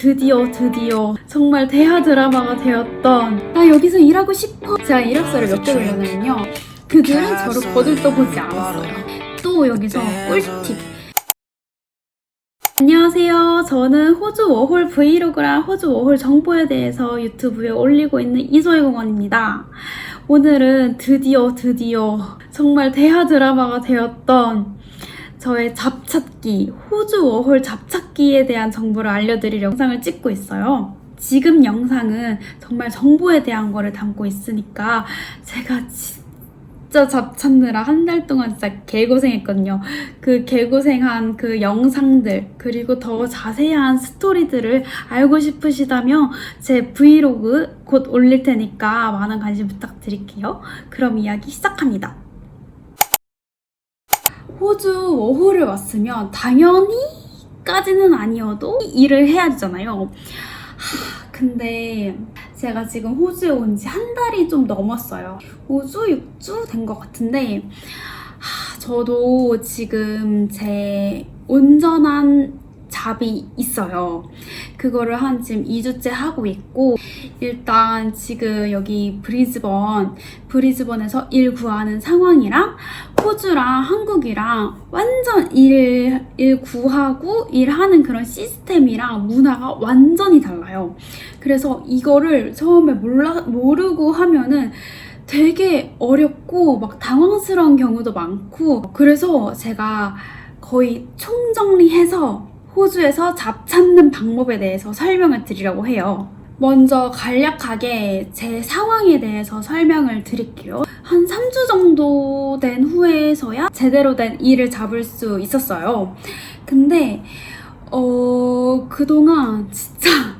드디어 정말 대하 드라마가 되었던 나 여기서 일하고 싶어. 제가 이력서를 몇 개 올렸냐면요, 그들은 저를 거들떠보지 않았어요. 또 여기서 꿀팁. 안녕하세요. 저는 호주 워홀 브이로그랑 호주 워홀 정보에 대해서 유튜브에 올리고 있는 이소희공원입니다. 오늘은 드디어 정말 대하 드라마가 되었던 저의 잡찾기, 호주 워홀 잡찾기에 대한 정보를 알려드릴 영상을 찍고 있어요. 지금 영상은 정말 정보에 대한 거를 담고 있으니까 제가 진짜 잡찾느라 한 달 동안 진짜 개고생했거든요. 그 개고생한 그 영상들, 그리고 더 자세한 스토리들을 알고 싶으시다면 제 브이로그 곧 올릴 테니까 많은 관심 부탁드릴게요. 그럼 이야기 시작합니다. 호주 워홀을 왔으면 당연히까지는 아니어도 일을 해야 되잖아요. 근데 제가 지금 호주에 온 지 한 달이 좀 넘었어요. 5주, 6주 된 것 같은데 저도 지금 제 온전한 잡이 있어요. 그거를 한 지금 2주째 하고 있고, 일단 지금 여기 브리즈번에서 일 구하는 상황이랑 호주랑 한국이랑 완전 일 구하고 일하는 그런 시스템이랑 문화가 완전히 달라요. 그래서 이거를 처음에 모르고 하면은 되게 어렵고 막 당황스러운 경우도 많고, 그래서 제가 거의 총정리해서 호주에서 잡 찾는 방법에 대해서 설명을 드리려고 해요. 먼저 간략하게 제 상황에 대해서 설명을 드릴게요. 한 3주 정도 된 후에서야 제대로 된 일을 잡을 수 있었어요. 근데 그동안 진짜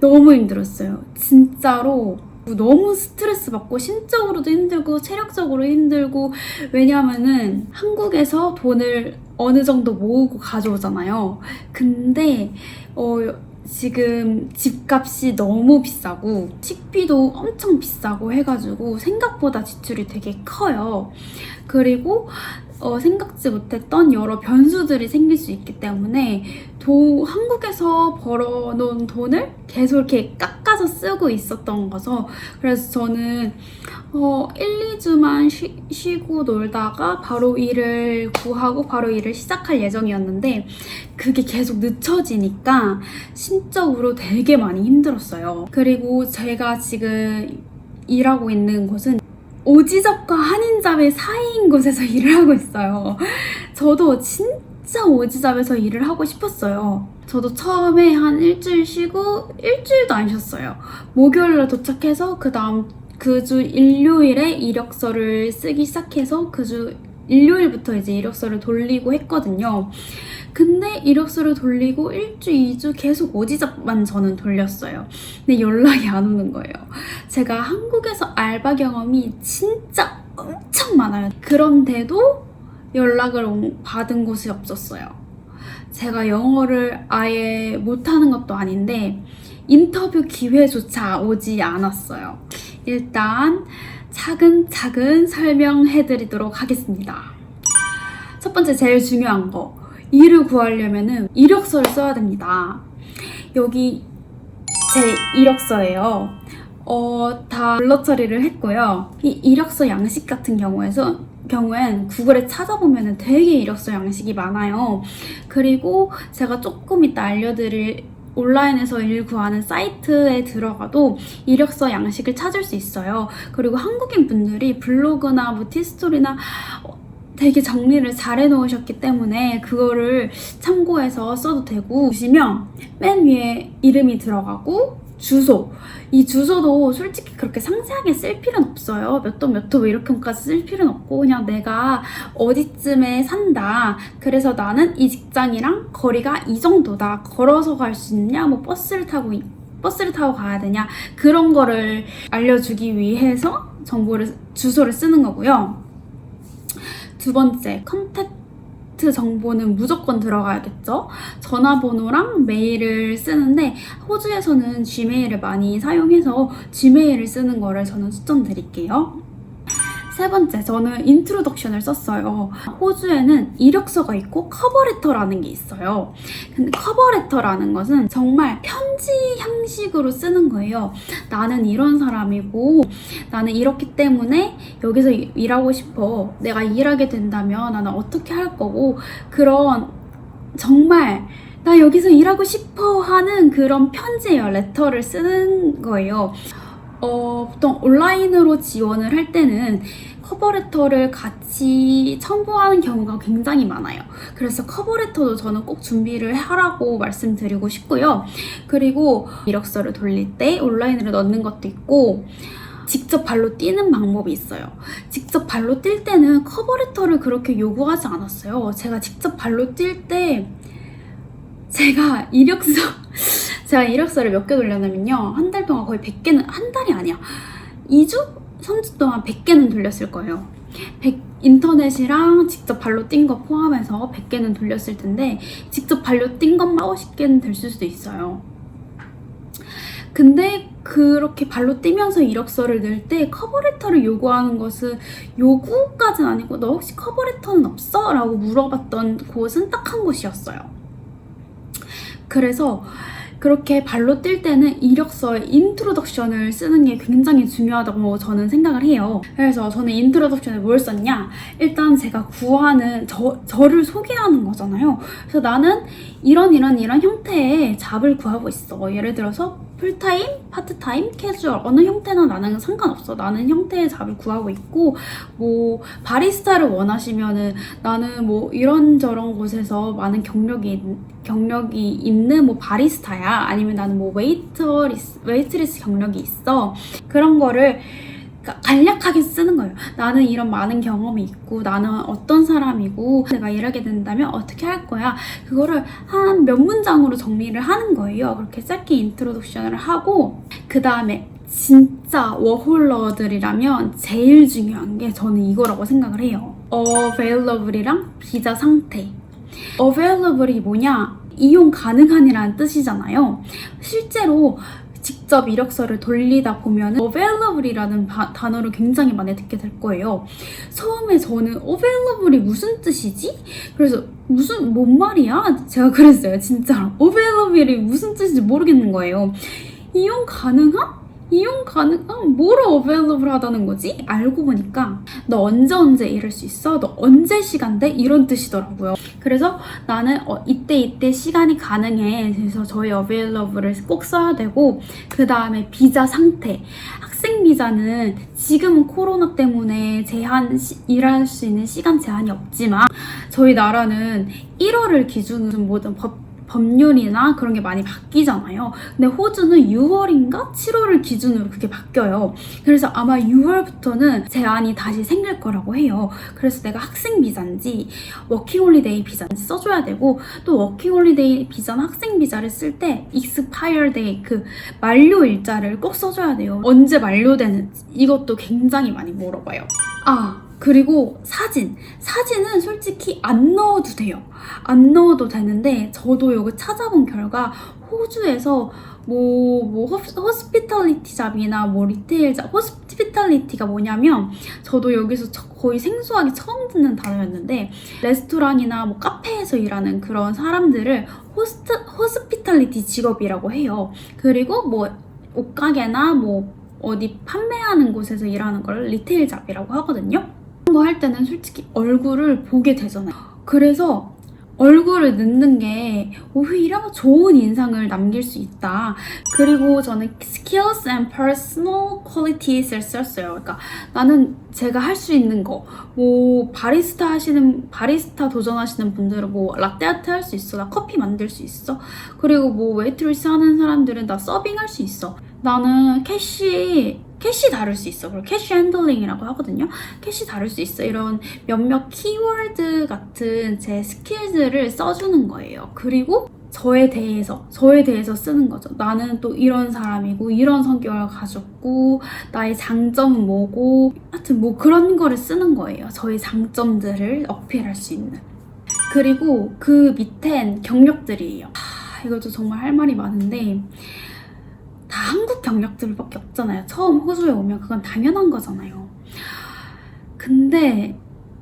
너무 힘들었어요. 진짜로 너무 스트레스 받고 심적으로도 힘들고 체력적으로 힘들고, 왜냐면은 한국에서 돈을 어느 정도 모으고 가져오잖아요. 근데 지금 집값이 너무 비싸고 식비도 엄청 비싸고 해가지고 생각보다 지출이 되게 커요. 그리고 생각지 못했던 여러 변수들이 생길 수 있기 때문에 한국에서 벌어놓은 돈을 계속 이렇게 깎아서 쓰고 있었던 거죠. 그래서 저는 1, 2주만 쉬고 놀다가 바로 일을 구하고 바로 일을 시작할 예정이었는데, 그게 계속 늦춰지니까 심적으로 되게 많이 힘들었어요. 그리고 제가 지금 일하고 있는 곳은 오지잡과 한인잡의 사이인 곳에서 일을 하고 있어요. 저도 진짜 오지잡에서 일을 하고 싶었어요. 저도 처음에 한 일주일 쉬고 일주일도 안 쉬었어요. 목요일에 도착해서 그 주 일요일에 이력서를 쓰기 시작해서 그 주 일요일부터 이제 이력서를 돌리고 했거든요. 근데 이력서를 돌리고 1주, 2주 계속 오지잡만 저는 돌렸어요. 근데 연락이 안 오는 거예요. 제가 한국에서 알바 경험이 진짜 엄청 많아요. 그런데도 연락을 받은 곳이 없었어요. 제가 영어를 아예 못하는 것도 아닌데 인터뷰 기회조차 오지 않았어요. 일단 차근차근 설명해드리도록 하겠습니다. 첫 번째, 제일 중요한 거. 일을 구하려면은 이력서를 써야 됩니다. 여기 제 이력서예요. 다 블러 처리를 했고요. 이 이력서 양식 같은 경우엔 구글에 찾아보면 되게 이력서 양식이 많아요. 그리고 제가 조금 이따 알려드릴 온라인에서 일 구하는 사이트에 들어가도 이력서 양식을 찾을 수 있어요. 그리고 한국인 분들이 블로그나 뭐 티스토리나 되게 정리를 잘 해놓으셨기 때문에 그거를 참고해서 써도 되고, 보시면 맨 위에 이름이 들어가고 주소, 이 주소도 솔직히 그렇게 상세하게 쓸 필요는 없어요. 몇 도 이렇게까지 쓸 필요는 없고, 그냥 내가 어디쯤에 산다, 그래서 나는 이 직장이랑 거리가 이 정도다, 걸어서 갈 수 있냐, 뭐 버스를 타고 가야 되냐, 그런 거를 알려주기 위해서 주소를 쓰는 거고요. 두 번째, 컨택트 정보는 무조건 들어가야겠죠. 전화번호랑 메일을 쓰는데 호주에서는 지메일을 많이 사용해서 지메일을 쓰는 거를 저는 추천드릴게요. 세 번째, 저는 인트로덕션을 썼어요. 호주에는 이력서가 있고 커버레터라는 게 있어요. 근데 커버레터라는 것은 정말 편지 형식으로 쓰는 거예요. 나는 이런 사람이고 나는 이렇기 때문에 여기서 일하고 싶어. 내가 일하게 된다면 나는 어떻게 할 거고, 그런 정말 나 여기서 일하고 싶어 하는 그런 편지예요. 레터를 쓰는 거예요. 보통 온라인으로 지원을 할 때는 커버레터를 같이 첨부하는 경우가 굉장히 많아요. 그래서 커버레터도 저는 꼭 준비를 하라고 말씀드리고 싶고요. 그리고 이력서를 돌릴 때 온라인으로 넣는 것도 있고, 직접 발로 뛰는 방법이 있어요. 직접 발로 뛸 때는 커버레터를 그렇게 요구하지 않았어요. 제가 직접 발로 뛸 때 제가 이력서를 몇 개 돌렸냐면요. 한 달 동안 거의 100개는, 한 달이 아니야. 2주? 3주 동안 100개는 돌렸을 거예요. 인터넷이랑 직접 발로 뛴 거 포함해서 100개는 돌렸을 텐데, 직접 발로 뛴 것만 50개는 될 수도 있어요. 근데 그렇게 발로 뛰면서 이력서를 낼 때 커버레터를 요구하는 것은, 요구까지는 아니고 너 혹시 커버레터는 없어? 라고 물어봤던 곳은 딱 한 곳이었어요. 그래서 그렇게 발로 뛸 때는 이력서에 인트로덕션을 쓰는 게 굉장히 중요하다고 저는 생각을 해요. 그래서 저는 인트로덕션에 뭘 썼냐? 일단 제가 구하는 저를 소개하는 거잖아요. 그래서 나는 이런 형태의 잡을 구하고 있어. 예를 들어서 풀타임, 파트타임, 캐주얼, 어느 형태나 나는 상관없어. 나는 형태의 잡을 구하고 있고, 뭐 바리스타를 원하시면은 나는 뭐 이런저런 곳에서 많은 경력이 있는 뭐 바리스타야. 아니면 나는 뭐 웨이트리스 경력이 있어. 그런 거를 간략하게 쓰는 거예요. 나는 이런 많은 경험이 있고, 나는 어떤 사람이고, 내가 일하게 된다면 어떻게 할 거야. 그거를 한 몇 문장으로 정리를 하는 거예요. 그렇게 짧게 인트로덕션을 하고, 그 다음에 진짜 워홀러들이라면 제일 중요한 게 저는 이거라고 생각을 해요. available이랑 비자 상태. available이 뭐냐? 이용 가능한이라는 뜻이잖아요. 실제로 직접 이력서를 돌리다 보면 available이라는 단어를 굉장히 많이 듣게 될 거예요. 처음에 저는 available이 무슨 뜻이지? 그래서 뭔 말이야? 제가 그랬어요. 진짜 available이 무슨 뜻인지 모르겠는 거예요. 이용 가능한? 뭐로 available 하다는 거지? 알고 보니까 너 언제 일할 수 있어? 너 언제 시간 돼? 이런 뜻이더라고요. 그래서 나는 이때 시간이 가능해. 그래서 저희 available을 꼭 써야 되고, 그 다음에 비자 상태. 학생 비자는 지금은 코로나 때문에 일할 수 있는 시간 제한이 없지만, 저희 나라는 1월을 기준으로 모든 법률이나 그런 게 많이 바뀌잖아요. 근데 호주는 6월인가 7월을 기준으로 그게 바뀌어요. 그래서 아마 6월부터는 제한이 다시 생길 거라고 해요. 그래서 내가 학생 비자인지 워킹홀리데이 비자인지 써줘야 되고, 또 워킹홀리데이 비자나 학생 비자를 쓸 때 expire day, 그 만료 일자를 꼭 써줘야 돼요. 언제 만료되는지 이것도 굉장히 많이 물어봐요. 그리고 사진은 솔직히 안 넣어도 돼요. 안 넣어도 되는데, 저도 여기 찾아본 결과 호주에서 호스피탈리티 잡이나 리테일 잡, 호스피탈리티가 뭐냐면, 저도 여기서 거의 생소하게 처음 듣는 단어였는데, 레스토랑이나 카페에서 일하는 그런 사람들을 호스피탈리티 직업이라고 해요. 그리고 옷가게나 어디 판매하는 곳에서 일하는 걸 리테일 잡이라고 하거든요. 그런 거 할 때는 솔직히 얼굴을 보게 되잖아요. 그래서 얼굴을 넣는 게 오히려 좋은 인상을 남길 수 있다. 그리고 저는 skills and personal qualities를 썼어요. 그러니까 나는 제가 할 수 있는 거, 바리스타 도전하시는 분들은 라떼 아트 할 수 있어. 나 커피 만들 수 있어. 그리고 웨이트리스 하는 사람들은 나 서빙 할 수 있어. 나는 캐시 다룰 수 있어. 그리고 캐시 핸들링이라고 하거든요. 캐시 다룰 수 있어. 이런 몇몇 키워드 같은 제 스킬들을 써주는 거예요. 그리고 저에 대해서 쓰는 거죠. 나는 또 이런 사람이고, 이런 성격을 가졌고, 나의 장점은 뭐고, 하여튼 그런 거를 쓰는 거예요. 저의 장점들을 어필할 수 있는. 그리고 그 밑엔 경력들이에요. 이것도 정말 할 말이 많은데, 다 한국 경력들밖에 없잖아요. 처음 호주에 오면 그건 당연한 거잖아요. 근데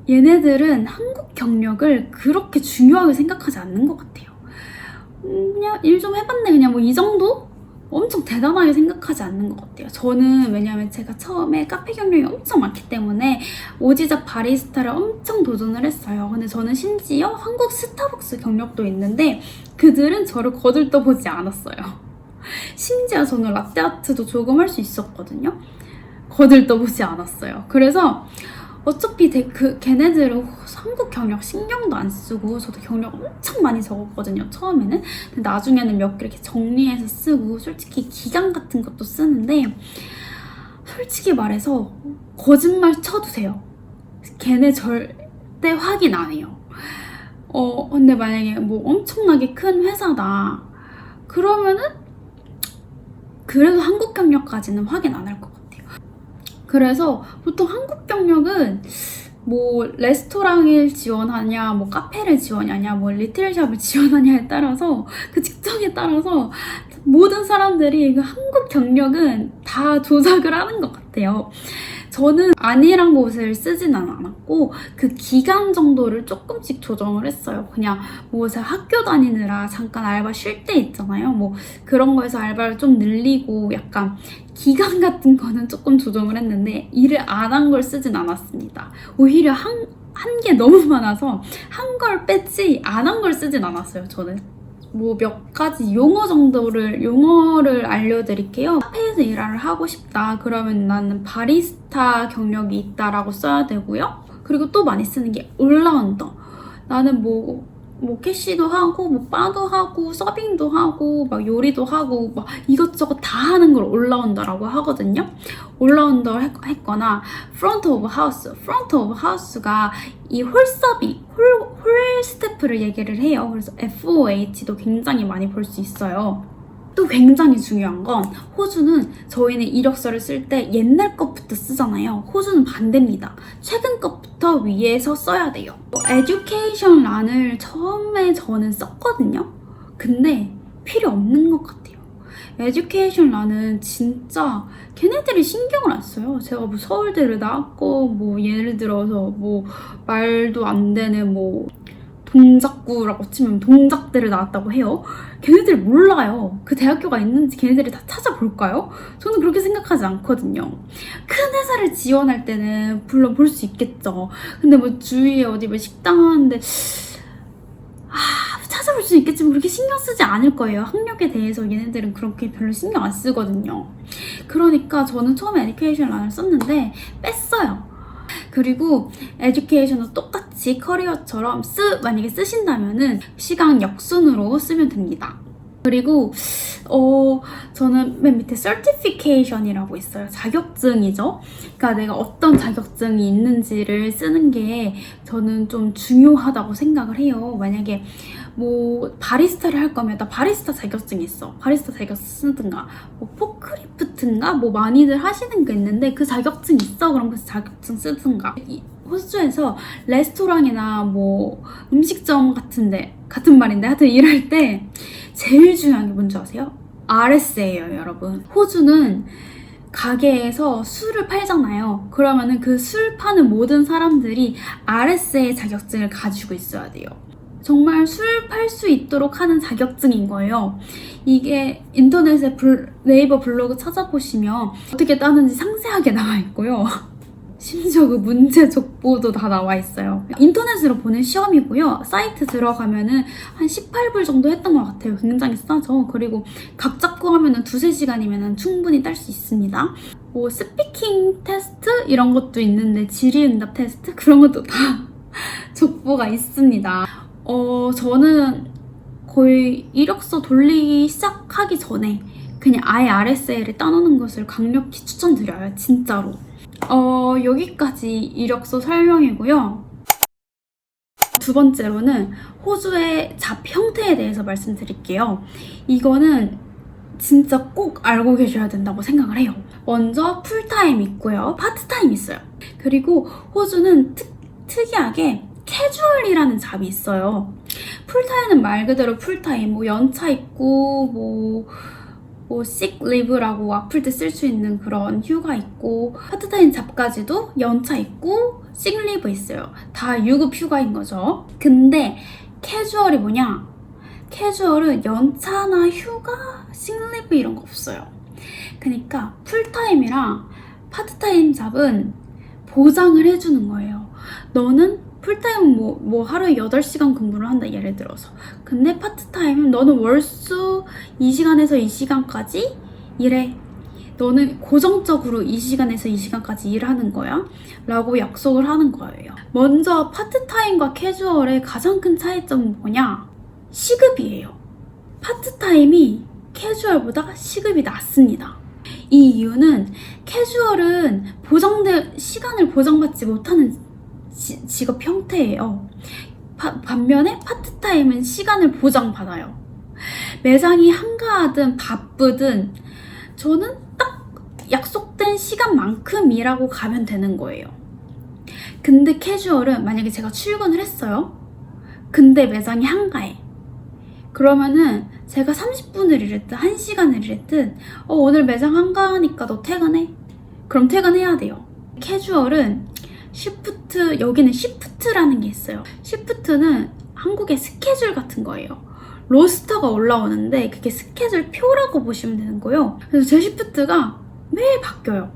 얘네들은 한국 경력을 그렇게 중요하게 생각하지 않는 것 같아요. 그냥 일 좀 해봤네 그냥 뭐 이 정도? 엄청 대단하게 생각하지 않는 것 같아요. 저는 왜냐면 제가 처음에 카페 경력이 엄청 많기 때문에 오지잡 바리스타를 엄청 도전을 했어요. 근데 저는 심지어 한국 스타벅스 경력도 있는데 그들은 저를 거들떠보지 않았어요. 심지어 저는 라떼아트도 조금 할 수 있었거든요. 거들떠보지 않았어요. 그래서 어차피 걔네들은 한국 경력 신경도 안 쓰고 저도 경력 엄청 많이 적었거든요 처음에는. 근데 나중에는 몇 개 이렇게 정리해서 쓰고 솔직히 기간 같은 것도 쓰는데 솔직히 말해서 거짓말 쳐도 돼요. 걔네 절대 확인 안 해요. 근데 만약에 뭐 엄청나게 큰 회사다 그러면은 그래도 한국 경력까지는 확인 안 할 것 같아요. 그래서 보통 한국 경력은 뭐 레스토랑을 지원하냐 뭐 카페를 지원하냐 뭐 리테일샵을 지원하냐에 따라서 그 직종에 따라서 모든 사람들이 그 한국 경력은 다 조작을 하는 것 같아요. 저는 아니란 곳을 쓰진 않았고 그 기간 정도를 조금씩 조정을 했어요. 그냥 뭐 제가 학교 다니느라 잠깐 알바 쉴 때 있잖아요. 뭐 그런 거에서 알바를 좀 늘리고 약간 기간 같은 거는 조금 조정을 했는데 일을 안 한 걸 쓰진 않았습니다. 오히려 한 게 너무 많아서 한 걸 뺐지 안 한 걸 쓰진 않았어요. 저는. 뭐 몇 가지 용어를 알려드릴게요. 카페에서 일을 하고 싶다 그러면 나는 바리스타 경력이 있다라고 써야 되고요. 그리고 또 많이 쓰는 게 올라운더. 나는 뭐 캐시도 하고 뭐 바도 하고 서빙도 하고 막 요리도 하고 막 이것저것 다 하는 걸 올라운더라고 하거든요. 올라운더 했거나 프론트 오브 하우스가 이 홀 스태프를 얘기를 해요. 그래서 FOH도 굉장히 많이 볼 수 있어요. 또 굉장히 중요한 건 호주는 저희는 이력서를 쓸 때 옛날 것부터 쓰잖아요. 호주는 반대입니다. 최근 것부터 위에서 써야 돼요. 에듀케이션 란을 처음에 저는 썼거든요. 근데 필요 없는 것 같아요. 에듀케이션 란은 진짜 걔네들이 신경을 안 써요. 제가 뭐 서울대를 나왔고 뭐 예를 들어서 뭐 말도 안 되는 뭐 동작구라고 치면 동작대를 나왔다고 해요. 걔네들이 몰라요. 그 대학교가 있는지 걔네들이 다 찾아볼까요? 저는 그렇게 생각하지 않거든요. 큰 회사를 지원할 때는 물론 볼 수 있겠죠. 근데 뭐 주위에 어디 뭐 식당 하는데 찾아볼 수 있겠지만 그렇게 신경 쓰지 않을 거예요. 학력에 대해서 얘네들은 그렇게 별로 신경 안 쓰거든요. 그러니까 저는 처음에 에듀케이션 란을 썼는데 뺐어요. 그리고 에듀케이션도 똑같이 커리어처럼 만약에 쓰신다면은 시간 역순으로 쓰면 됩니다. 그리고 저는 맨 밑에 certification이라고 있어요. 자격증이죠. 그러니까 내가 어떤 자격증이 있는지를 쓰는 게 저는 좀 중요하다고 생각을 해요. 만약에 뭐 바리스타를 할 거면 나 바리스타 자격증이 있어. 바리스타 자격증 쓰든가 뭐 포크리프트인가 뭐 많이들 하시는 게 있는데 그 자격증 있어? 그럼 그 자격증 쓰든가. 호주에서 레스토랑이나 뭐 음식점 같은 말인데 하여튼 일할 때 제일 중요한 게 뭔지 아세요? RS예요, 여러분. 호주는 가게에서 술을 팔잖아요. 그러면은 그 술 파는 모든 사람들이 RSA 자격증을 가지고 있어야 돼요. 정말 술 팔 수 있도록 하는 자격증인 거예요. 이게 인터넷에 네이버 블로그 찾아보시면 어떻게 따는지 상세하게 나와 있고요. 심지어 그 문제 족보도 다 나와 있어요. 인터넷으로 보는 시험이고요. 사이트 들어가면은 한 18불 정도 했던 것 같아요. 굉장히 싸죠. 그리고 각 잡고 하면은 2-3시간이면 충분히 딸 수 있습니다. 뭐 스피킹 테스트 이런 것도 있는데 질의응답 테스트 그런 것도 다 족보가 있습니다. 저는 거의 이력서 돌리기 시작하기 전에 그냥 아예 RSA를 따놓는 것을 강력히 추천드려요. 진짜로. 여기까지 이력서 설명이고요. 두 번째로는 호주의 잡 형태에 대해서 말씀드릴게요. 이거는 진짜 꼭 알고 계셔야 된다고 생각을 해요. 먼저 풀타임 있고요. 파트타임 있어요. 그리고 호주는 특이하게 캐주얼이라는 잡이 있어요. 풀타임은 말 그대로 풀타임, 뭐 연차 있고 뭐 식리브라고 아플 때 쓸 수 있는 그런 휴가 있고 파트타임 잡까지도 연차 있고 식리브 있어요. 다 유급 휴가인 거죠. 근데 캐주얼이 뭐냐? 캐주얼은 연차나 휴가, 식리브 이런 거 없어요. 그러니까 풀타임이랑 파트타임 잡은 보장을 해주는 거예요. 너는 풀타임은 뭐 하루에 8시간 근무를 한다 예를 들어서. 근데 파트타임은 너는 월수 2시간에서 2시간까지 일해. 너는 고정적으로 2시간에서 2시간까지 일하는 거야 라고 약속을 하는 거예요. 먼저 파트타임과 캐주얼의 가장 큰 차이점은 뭐냐? 시급이에요. 파트타임이 캐주얼보다 시급이 낮습니다. 이 이유는 캐주얼은 시간을 보장받지 못하는 직업 형태예요. 반면에 파트타임은 시간을 보장받아요. 매장이 한가하든 바쁘든 저는 딱 약속된 시간만큼 일하고 가면 되는 거예요. 근데 캐주얼은 만약에 제가 출근을 했어요. 근데 매장이 한가해. 그러면은 제가 30분을 일했든 1시간을 일했든 오늘 매장 한가하니까 너 퇴근해. 그럼 퇴근해야 돼요. 캐주얼은 시프트, 여기는 시프트라는 게 있어요. 시프트는 한국의 스케줄 같은 거예요. 로스터가 올라오는데 그게 스케줄 표라고 보시면 되는 거예요. 그래서 제 시프트가 매일 바뀌어요.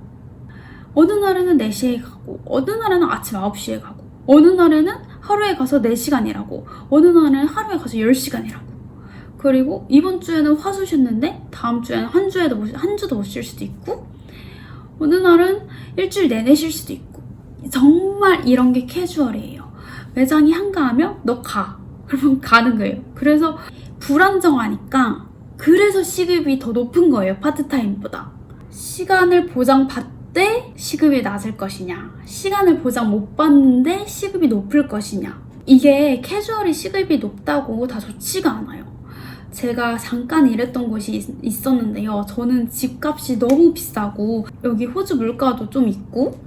어느 날에는 4시에 가고 어느 날에는 아침 9시에 가고 어느 날에는 하루에 가서 4시간 일하고 어느 날에는 하루에 가서 10시간 일하고 그리고 이번 주에는 화수 쉬었는데 다음 주에는 한 주도 못 쉴 수도 있고 어느 날은 일주일 내내 쉴 수도 있고 정말 이런 게 캐주얼이에요. 매장이 한가하면 너 가. 그러면 가는 거예요. 그래서 불안정하니까 그래서 시급이 더 높은 거예요. 파트타임보다. 시간을 보장받되 시급이 낮을 것이냐 시간을 보장 못 받는데 시급이 높을 것이냐 이게 캐주얼이 시급이 높다고 다 좋지가 않아요. 제가 잠깐 일했던 곳이 있었는데요. 저는 집값이 너무 비싸고 여기 호주 물가도 좀 있고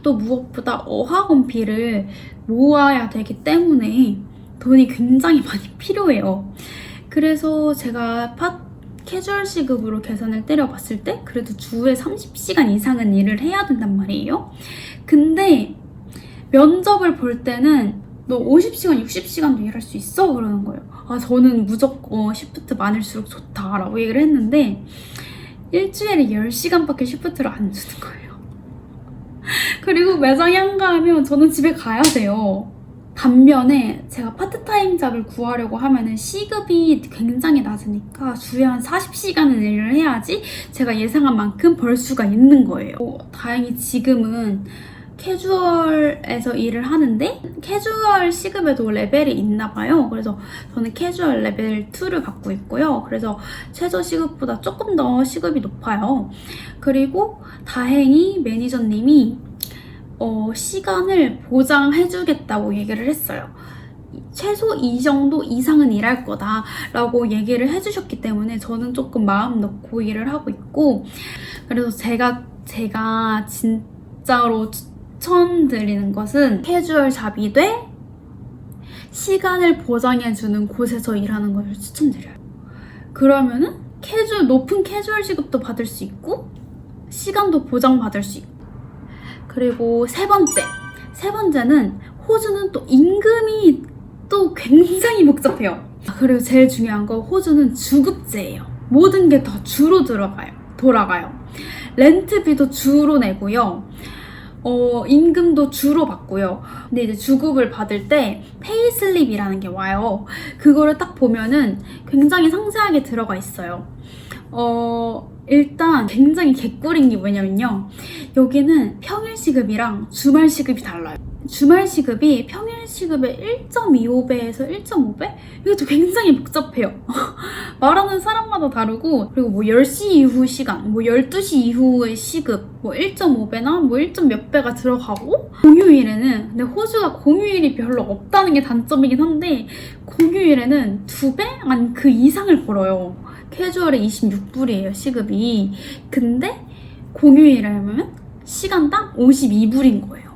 또 무엇보다 어학원비를 모아야 되기 때문에 돈이 굉장히 많이 필요해요. 그래서 제가 캐주얼 시급으로 계산을 때려봤을 때 그래도 주에 30시간 이상은 일을 해야 된단 말이에요. 근데 면접을 볼 때는 너 50시간, 60시간도 일할 수 있어? 그러는 거예요. 저는 무조건 시프트 많을수록 좋다라고 얘기를 했는데 일주일에 10시간밖에 시프트를 안 주는 거예요. 그리고 매장이 한가하면 저는 집에 가야 돼요. 반면에 제가 파트타임 잡을 구하려고 하면은 시급이 굉장히 낮으니까 주에 한 40시간은 일을 해야지 제가 예상한 만큼 벌 수가 있는 거예요. 다행히 지금은 캐주얼에서 일을 하는데 캐주얼 시급에도 레벨이 있나 봐요. 그래서 저는 캐주얼 레벨 2를 갖고 있고요. 그래서 최저 시급보다 조금 더 시급이 높아요. 그리고 다행히 매니저님이 시간을 보장해주겠다고 얘기를 했어요. 최소 이 정도 이상은 일할 거다 라고 얘기를 해주셨기 때문에 저는 조금 마음 놓고 일을 하고 있고 그래서 제가 진짜로 추천드리는 것은 캐주얼 잡이 돼 시간을 보장해주는 곳에서 일하는 것을 추천드려요. 그러면은 높은 캐주얼 시급도 받을 수 있고 시간도 보장받을 수 있고 그리고 세 번째는 호주는 또 임금이 또 굉장히 복잡해요. 그리고 제일 중요한 거 호주는 주급제예요. 모든 게 다 주로 돌아가요. 렌트비도 주로 내고요. 임금도 주로 받고요. 근데 이제 주급을 받을 때 페이슬립이라는 게 와요. 그거를 딱 보면은 굉장히 상세하게 들어가 있어요. 일단 굉장히 개꿀인 게 뭐냐면요. 여기는 평일 시급이랑 주말 시급이 달라요. 주말 시급이 평일 시급의 1.25배에서 1.5배? 이것도 굉장히 복잡해요. 말하는 사람마다 다르고 그리고 뭐 10시 이후 시간, 뭐 12시 이후의 시급 뭐 1.5배나 뭐 1. 몇 배가 들어가고 공휴일에는 근데 호주가 공휴일이 별로 없다는 게 단점이긴 한데 공휴일에는 2배? 아니 그 이상을 벌어요. 캐주얼에 26불이에요 시급이. 근데 공휴일이라면 시간당 52불인 거예요.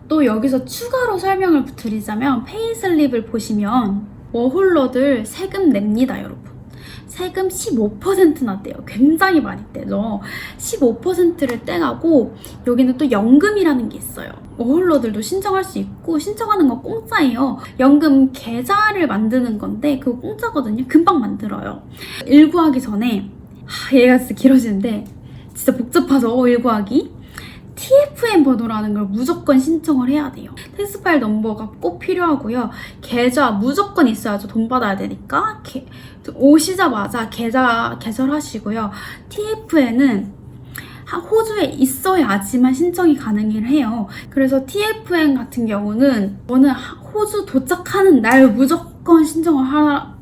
또 여기서 추가로 설명을 드리자면 페이슬립을 보시면 워홀러들 세금 냅니다 여러분. 세금 15%나 떼요. 굉장히 많이 떼죠. 15%를 떼가고 여기는 또 연금이라는 게 있어요. 워홀러들도 신청할 수 있고 신청하는 건 공짜예요. 연금 계좌를 만드는 건데 그거 공짜거든요. 금방 만들어요. 일구하기 전에 얘가 진짜 길어지는데 진짜 복잡하죠. 일구하기. TFN 번호라는 걸 무조건 신청을 해야 돼요. 텍스 파일 넘버가 꼭 필요하고요. 계좌 무조건 있어야죠. 돈 받아야 되니까. 오시자마자 계좌 개설하시고요. TFN은 호주에 있어야지만 신청이 가능해요. 그래서 TFN 같은 경우는 저는 호주 도착하는 날 무조건 신청을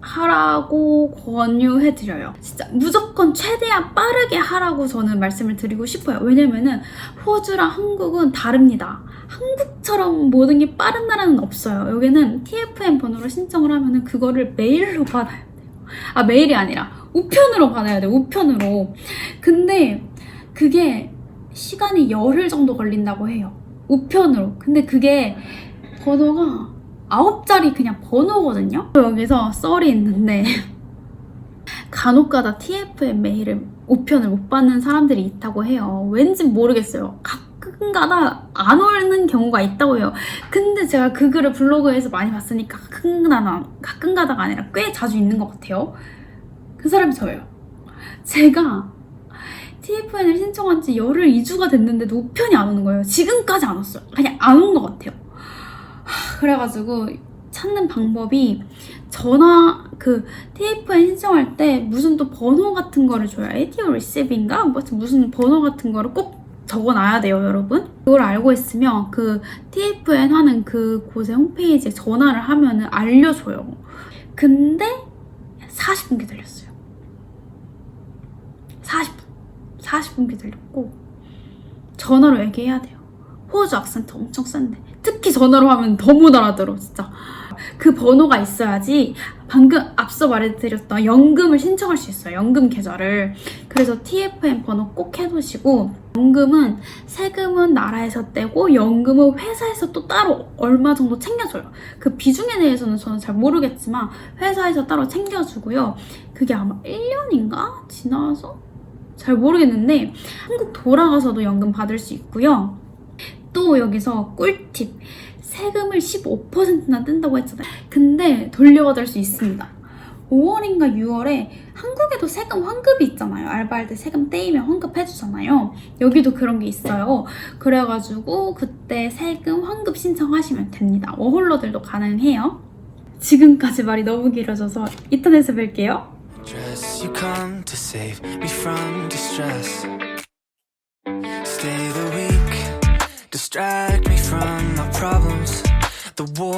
하라고 권유해드려요. 진짜 무조건 최대한 빠르게 하라고 저는 말씀을 드리고 싶어요. 왜냐면은 호주랑 한국은 다릅니다. 한국처럼 모든 게 빠른 나라는 없어요. 여기는 TFN 번호로 신청을 하면은 그거를 메일로 받아야 돼요. 아, 메일이 아니라 우편으로 받아야 돼요. 우편으로. 근데 그게 시간이 열흘 정도 걸린다고 해요. 우편으로. 근데 그게 번호가 9자리 그냥 번호거든요. 여기서 썰이 있는데 간혹가다 TFN 메일을 우편을 못 받는 사람들이 있다고 해요. 왠지 모르겠어요. 가끔가다 안 오는 경우가 있다고 해요. 근데 제가 그 글을 블로그에서 많이 봤으니까 가끔가다가 아니라 꽤 자주 있는 것 같아요. 그 사람이 저예요. 제가 TFN을 신청한 지 열흘 2주가 됐는데도 우편이 안 오는 거예요. 지금까지 안 왔어요. 그냥 안 온 것 같아요. 그래가지고 찾는 방법이 TFN 신청할 때 무슨 또 번호 같은 거를 줘요. ATO Receive인가? 무슨 번호 같은 거를 꼭 적어놔야 돼요, 여러분. 그걸 알고 있으면 그 TFN 하는 그 곳의 홈페이지에 전화를 하면은 알려줘요. 근데 40분 기다렸어요. 40분 기다렸고 전화로 얘기해야 돼요. 호주 악센트 엄청 센데 특히 전화로 하면 더 못 알아들어. 진짜 그 번호가 있어야지 방금 앞서 말해드렸던 연금을 신청할 수 있어요. 연금 계좌를. 그래서 TFN 번호 꼭 해두시고, 연금은 세금은 나라에서 떼고 연금은 회사에서 또 따로 얼마 정도 챙겨줘요. 그 비중에 대해서는 저는 잘 모르겠지만 회사에서 따로 챙겨주고요. 그게 아마 1년인가 지나서 잘 모르겠는데 한국 돌아가서도 연금 받을 수 있고요. 또 여기서 꿀팁, 세금을 15%나 뗀다고 했잖아요. 근데 돌려받을 수 있습니다. 5월인가 6월에 한국에도 세금 환급이 있잖아요. 알바할 때 세금 떼이면 환급해주잖아요. 여기도 그런 게 있어요. 그래가지고 그때 세금 환급 신청하시면 됩니다. 워홀러들도 가능해요. 지금까지 말이 너무 길어져서 인터넷에 뵐게요. You come to save me from distress. Stay the week, distract me from my problems. The war